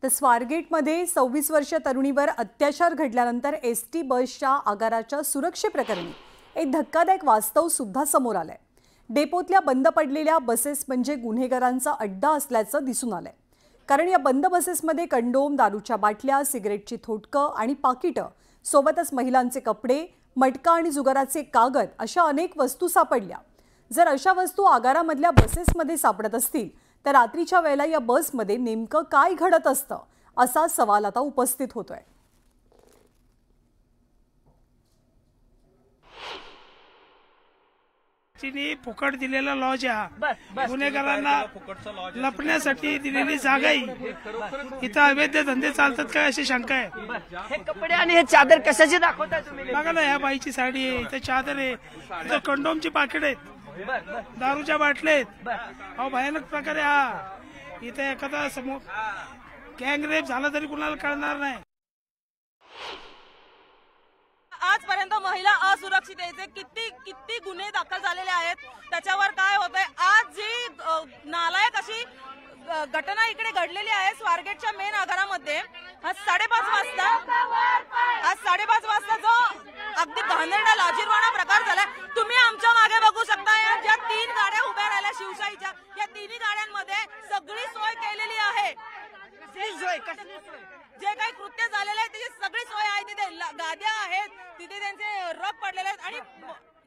तर स्वारगेटमध्ये 26 वर्षीय तरुणीवर अत्याचार घडल्यानंतर एसटी बसच्या आगाराच्या सुरक्षेप्रकरणी एक धक्कादायक वास्तव सुद्धा समोर आलंय। डेपोतल्या बंद पडलेल्या बसेस म्हणजे गुन्हेगारांचा अड्डा असल्याचं दिसून आलंय। कारण या बंद बसेसमध्ये कंडोम, दारूच्या बाटल्या, सिगरेटची थोटकं आणि पाकिटं, सोबतच महिलांचे कपडे, मटका आणि जुगाराचे कागद अशा अनेक वस्तू सापडल्या। जर अशा वस्तू आगारामधल्या बसेसमध्ये सापडत असतील तर रात्रीच्या वेळेला या बसमध्ये नेमकं काय घडत असतं असा सवाल आता उपस्थित होतोय। तिने फुकट दिलेला लॉज आहे, गुन्हेगारांना लपण्यासाठी दिलेली जागा आहे। इथं अवैध धंदे चालतात काय अशी शंका आहे। हे कपडे आणि हे चादर कशाची दाखवताय तुम्ही? बघा ना, ह्या बाईची साडी आहे, इथं चादर आहे, इथं कंडोमची पाकिट आहेत, दारूच्या बाटल्या आहेत। अहो भयानक प्रकारे हा इथे एखादा समोर गँगरेप झाला तरी कुणाला कळणार नाही। आजपर्यंत महिला असुरक्षिततेचे किती गुन्हे दाखल झालेले आहेत, त्याच्यावर काय होतंय? आज जी नालायक अशी घटना इकडे घडलेली आहे स्वारगेटच्या मेन आगारामध्ये, आज 5:30 वाजता जो अगदी घाणेरडा लाजिरवाणा प्रकार झालाय। तुम्ही आमच्या मागे बघू शकता, ज्या 3 गाड्या उभ्या राहिल्या शिवशाहीच्या, या तिन्ही गाड्यांमध्ये सगळी सोय केलेली आहे। जे काही कृत्य झालेले आहे त्याची सगळी सोय आहे, तिथे गाद्या आहेत, तिथे त्यांचे रग पडलेले आहेत आणि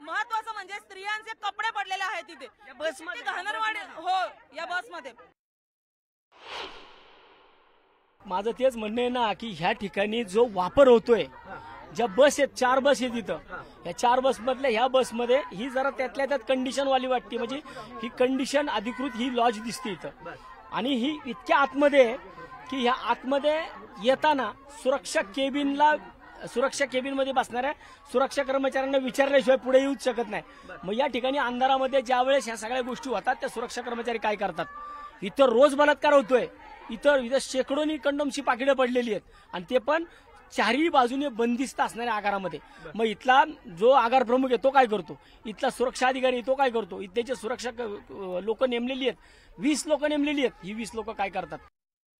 महत्वाचं म्हणजे स्त्रियांचे कपडे पडलेले आहेत तिथे बसमध्ये। घाणेरवाडी हो या बसमध्ये। माझं तेच म्हणणं आहे ना की ह्या ठिकाणी जो वापर होतोय, ज्या बस आहेत 4 बस आहेत इथं, या 4 बस मधल्या ह्या बसमध्ये ही जरा त्यातल्या त्यात कंडिशन वाली वाटते, म्हणजे ही कंडिशन अधिकृत ही लॉज दिसते इथं। आणि ही इतक्या आतमध्ये आहे की ह्या आतमध्ये येताना सुरक्षा केबिनमध्ये बसणाऱ्या सुरक्षा कर्मचाऱ्यांना विचारल्याशिवाय पुढे येऊच शकत नाही। मग या ठिकाणी अंधारामध्ये ज्या वेळेस ह्या सगळ्या गोष्टी होतात त्या सुरक्षा कर्मचारी काय करतात? इथं रोज बलात्कार होतोय, इथं शेकडोनी कंडोमची पाकिटं पडलेली आहेत आणि ते पण 4ही बाजूने बंदिस्त असणाऱ्या आगारामध्ये। मग इथला जो आगार प्रमुख आहे तो काय करतो? इथला सुरक्षा अधिकारी तो काय करतो? इथल्याचे सुरक्षा लोक नेमलेली आहेत, 20 लोक नेमलेली आहेत, ही 20 लोक काय करतात?